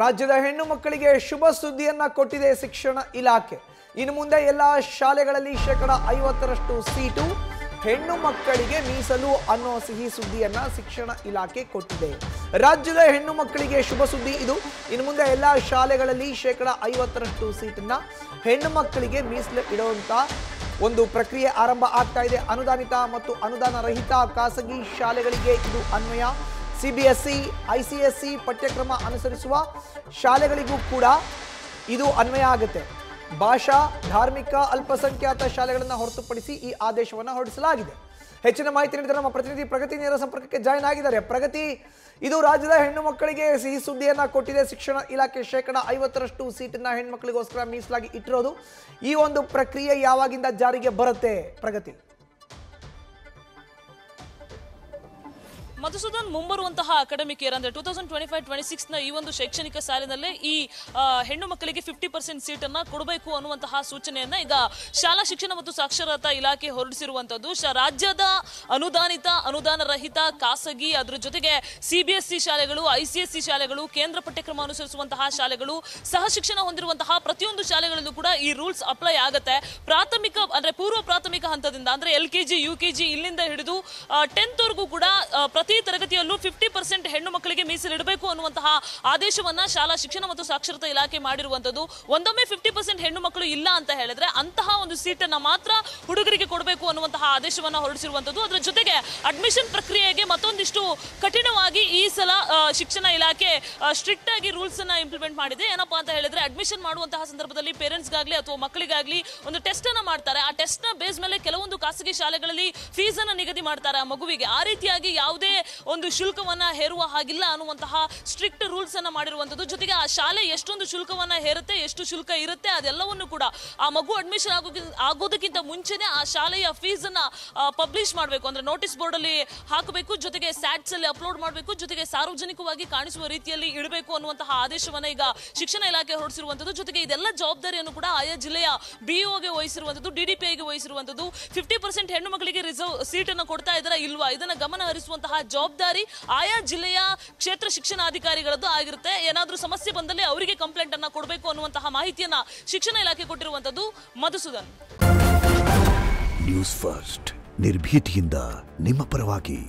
ರಾಜ್ಯದ ಹೆಣ್ಣು ಮಕ್ಕಳಿಗೆ ಶುಭ ಸುದ್ದಿಯನ್ನ ಕೊಟ್ಟಿದೆ ಶಿಕ್ಷಣ ಇಲಾಖೆ. ಇನ್ನು ಮುಂದೆ ಎಲ್ಲ ಶಾಲೆಗಳಲ್ಲಿ 50% ಸೀಟು ಹೆಣ್ಣು ಮಕ್ಕಳಿಗೆ ಮೀಸಲು ಅನ್ನೋ ಸಿಹಿ ಸುದ್ದಿಯನ್ನ ಶಿಕ್ಷಣ ಇಲಾಖೆ ಕೊಟ್ಟಿದೆ. ರಾಜ್ಯದ ಹೆಣ್ಣು ಮಕ್ಕಳಿಗೆ ಶುಭ ಸುದ್ದಿ ಇದು. ಇನ್ನು ಮುಂದೆ ಎಲ್ಲ ಶಾಲೆಗಳಲ್ಲಿ 50% ಸೀಟನ್ನ ಹೆಣ್ಣು ಮಕ್ಕಳಿಗೆ ಮೀಸಲು ಇಡುವಂತ ಒಂದು ಪ್ರಕ್ರಿಯೆ ಆರಂಭ ಆಗ್ತಾ ಇದೆ. ಅನುದಾನಿತ ಮತ್ತು ಅನುದಾನ ರಹಿತ ಖಾಸಗಿ ಶಾಲೆಗಳಿಗೆ ಇದು ಅನ್ವಯ. CBSE, ICSE ಪಠ್ಯಕ್ರಮ ಅನುಸರಿಸುವ ಶಾಲೆಗಳಿಗೂ ಕೂಡ ಇದು ಅನ್ವಯ ಆಗುತ್ತೆ. ಭಾಷಾ, ಧಾರ್ಮಿಕ, ಅಲ್ಪಸಂಖ್ಯಾತ ಶಾಲೆಗಳನ್ನು ಹೊರತುಪಡಿಸಿ ಈ ಆದೇಶವನ್ನು ಹೊರಡಿಸಲಾಗಿದೆ. ಹೆಚ್ಚಿನ ಮಾಹಿತಿ ನೀಡಿದರೆ ನಮ್ಮ ಪ್ರತಿನಿಧಿ ಪ್ರಗತಿ ನೇರ ಸಂಪರ್ಕಕ್ಕೆ ಜಾಯಿನ್ ಆಗಿದ್ದಾರೆ. ಪ್ರಗತಿ, ಇದು ರಾಜ್ಯದ ಹೆಣ್ಣು ಮಕ್ಕಳಿಗೆ ಸಿಹಿ ಸುದ್ದಿಯನ್ನ ಕೊಟ್ಟಿದೆ ಶಿಕ್ಷಣ ಇಲಾಖೆ. 50% ಸೀಟನ್ನ ಹೆಣ್ಮಕ್ಳಿಗೋಸ್ಕರ ಮೀಸಲಾಗಿ ಇಟ್ಟಿರೋದು. ಈ ಒಂದು ಪ್ರಕ್ರಿಯೆ ಯಾವಾಗಿಂದ ಜಾರಿಗೆ ಬರುತ್ತೆ ಪ್ರಗತಿ? ಮಧುಸೂದನ್, ಮುಂಬರುವಂತಹ ಅಕಾಡೆಮಿಕ್ ಇಯರ್ ಅಂದ್ರೆ 2025-26 ನ ಈ ಒಂದು ಶೈಕ್ಷಣಿಕ ಸಾಲಿನಲ್ಲೇ ಈ ಹೆಣ್ಣು ಮಕ್ಕಳಿಗೆ 50% ಸೀಟನ್ನ ಕೊಡಬೇಕು ಅನ್ನುವಂತಹ ಸೂಚನೆಯನ್ನ ಈಗ ಶಾಲಾ ಶಿಕ್ಷಣ ಮತ್ತು ಸಾಕ್ಷರತಾ ಇಲಾಖೆ ಹೊರಡಿಸಿರುವಂತದ್ದು. ರಾಜ್ಯದ ಅನುದಾನಿತ, ಅನುದಾನ ರಹಿತ, ಖಾಸಗಿ, ಅದರ ಜೊತೆಗೆ CBSE ಶಾಲೆಗಳು, ICSE ಶಾಲೆಗಳು, ಕೇಂದ್ರ ಪಠ್ಯಕ್ರಮ ಅನುಸರಿಸುವಂತಹ ಶಾಲೆಗಳು, ಸಹ ಶಿಕ್ಷಣ ಹೊಂದಿರುವಂತಹ ಪ್ರತಿಯೊಂದು ಶಾಲೆಗಳಲ್ಲೂ ಕೂಡ ಈ ರೂಲ್ಸ್ ಅಪ್ಲೈ ಆಗುತ್ತೆ. ಪ್ರಾಥಮಿಕ ಅಂದ್ರೆ ಪೂರ್ವ ಪ್ರಾಥಮಿಕ ಹಂತದಿಂದ ಅಂದ್ರೆ LKG, UKG ಇಲ್ಲಿಂದ ಹಿಡಿದು 10th ವರೆಗೂ ಕೂಡ ಪ್ರತಿ ತರಗತಿಯಲ್ಲೂ 50% ಹೆಣ್ಣು ಮಕ್ಕಳಿಗೆ ಮೀಸಲಿಡಬೇಕು ಅನ್ನುವಂತಹ ಆದೇಶವನ್ನ ಶಾಲಾ ಶಿಕ್ಷಣ ಮತ್ತು ಸಾಕ್ಷರತಾ ಇಲಾಖೆ ಮಾಡಿರುವಂತದ್ದು. ಒಂದೊಮ್ಮೆ 50% ಹೆಣ್ಣು ಮಕ್ಕಳು ಇಲ್ಲ ಅಂತ ಹೇಳಿದ್ರೆ ಅಂತಹ ಒಂದು ಸೀಟನ್ನ ಮಾತ್ರ ಹುಡುಗರಿಗೆ ಕೊಡಬೇಕು ಅನ್ನುವಂತಹ ಆದೇಶವನ್ನ ಹೊರಡಿಸಿರುವಂತದ್ದು. ಅದರ ಜೊತೆಗೆ ಅಡ್ಮಿಷನ್ ಪ್ರಕ್ರಿಯೆಗೆ ಮತ್ತೊಂದಿಷ್ಟು ಕಠಿಣವಾಗಿ ಈ ಸಲ ಶಿಕ್ಷಣ ಇಲಾಖೆ ಸ್ಟ್ರಿಕ್ಟ್ ಆಗಿ ರೂಲ್ಸ್ ಅನ್ನ ಇಂಪ್ಲಿಮೆಂಟ್ ಮಾಡಿದೆ. ಏನಪ್ಪಾ ಅಂತ ಹೇಳಿದ್ರೆ ಅಡ್ಮಿಷನ್ ಮಾಡುವಂತಹ ಸಂದರ್ಭದಲ್ಲಿ ಪೇರೆಂಟ್ಸ್ ಗಾಗ್ಲಿ ಅಥವಾ ಮಕ್ಕಳಿಗಾಗ್ಲಿ ಒಂದು ಟೆಸ್ಟ್ ಅನ್ನ ಮಾಡ್ತಾರೆ. ಆ ಟೆಸ್ಟ್ ನ ಬೇಸ್ ಮೇಲೆ ಕೆಲವೊಂದು ಖಾಸಗಿ ಶಾಲೆಗಳಲ್ಲಿ ಫೀಸ್ ಅನ್ನ ನಿಗದಿ ಮಾಡ್ತಾರೆ ಆ ಮಗುವಿಗೆ. ಆ ರೀತಿಯಾಗಿ ಯಾವುದೇ ಒಂದು ಶುಲ್ಕವನ್ನ ಹೇರುವ ಹಾಗಿಲ್ಲ ಅನ್ನುವಂತಹ ಸ್ಟ್ರಿಕ್ಟ್ ರೂಲ್ಸ್ ಅನ್ನ ಮಾಡಿರುವಂತದ್ದು. ಜೊತೆಗೆ ಆ ಶಾಲೆ ಎಷ್ಟೊಂದು ಶುಲ್ಕವನ್ನ ಹೇರುತ್ತೆ, ಎಷ್ಟು ಶುಲ್ಕ ಇರುತ್ತೆ ಅದೆಲ್ಲವನ್ನು ಕೂಡ ಆ ಮಗು ಅಡ್ಮಿಷನ್ ಆಗೋದಕ್ಕಿಂತ ಮುಂಚೆನೆ ಆ ಶಾಲೆಯ ಫೀಸ್ ಅನ್ನ ಪಬ್ಲಿಷ್ ಮಾಡಬೇಕು, ಅಂದ್ರೆ ನೋಟಿಸ್ ಬೋರ್ಡ್ ಅಲ್ಲಿ ಹಾಕಬೇಕು, ಜೊತೆಗೆ ಸ್ಯಾಟ್ಸ್ ಅಲ್ಲಿ ಅಪ್ಲೋಡ್ ಮಾಡಬೇಕು, ಜೊತೆಗೆ ಸಾರ್ವಜನಿಕವಾಗಿ ಕಾಣಿಸುವ ರೀತಿಯಲ್ಲಿ ಇಡಬೇಕು ಅನ್ನುವಂತಹ ಆದೇಶವನ್ನ ಈಗ ಶಿಕ್ಷಣ ಇಲಾಖೆ ಹೊರಡಿಸಿರುವಂತದ್ದು. ಜೊತೆಗೆ ಇದೆಲ್ಲ ಜವಾಬ್ದಾರಿಯನ್ನು ಕೂಡ ಆಯಾ ಜಿಲ್ಲೆಯ BOಗೆ ವಹಿಸಿರುವಂತದ್ದು, DDPIಗೆ ವಹಿಸಿರುವಂತದ್ದು. 50% ಹೆಣ್ಣು ಮಕ್ಕಳಿಗೆ ರಿಸರ್ವ್ ಸೀಟ್ ಅನ್ನು ಕೊಡ್ತಾ ಇದ್ದಾರಾ ಇಲ್ವಾ ಇದನ್ನ ಗಮನ ಹರಿಸುವಂತಹ ಜವಾಬ್ದಾರಿ ಆಯಾ ಜಿಲ್ಲೆಯ ಕ್ಷೇತ್ರ ಶಿಕ್ಷಣಾಧಿಕಾರಿಗಳದ್ದು ಆಗಿರುತ್ತೆ. ಏನಾದ್ರೂ ಸಮಸ್ಯೆ ಬಂದಲ್ಲಿ ಅವರಿಗೆ ಕಂಪ್ಲೇಂಟ್ ಅನ್ನ ಕೊಡಬೇಕು ಅನ್ನುವಂತಹ ಮಾಹಿತಿಯನ್ನ ಶಿಕ್ಷಣ ಇಲಾಖೆ ಕೊಟ್ಟಿರುವಂತದ್ದು. ಮಧುಸೂದನ್, ನ್ಯೂಸ್ ಫಸ್ಟ್ ನಿರ್ಭೀತಿಯಿಂದ ನಿಮ್ಮ ಪರವಾಗಿ.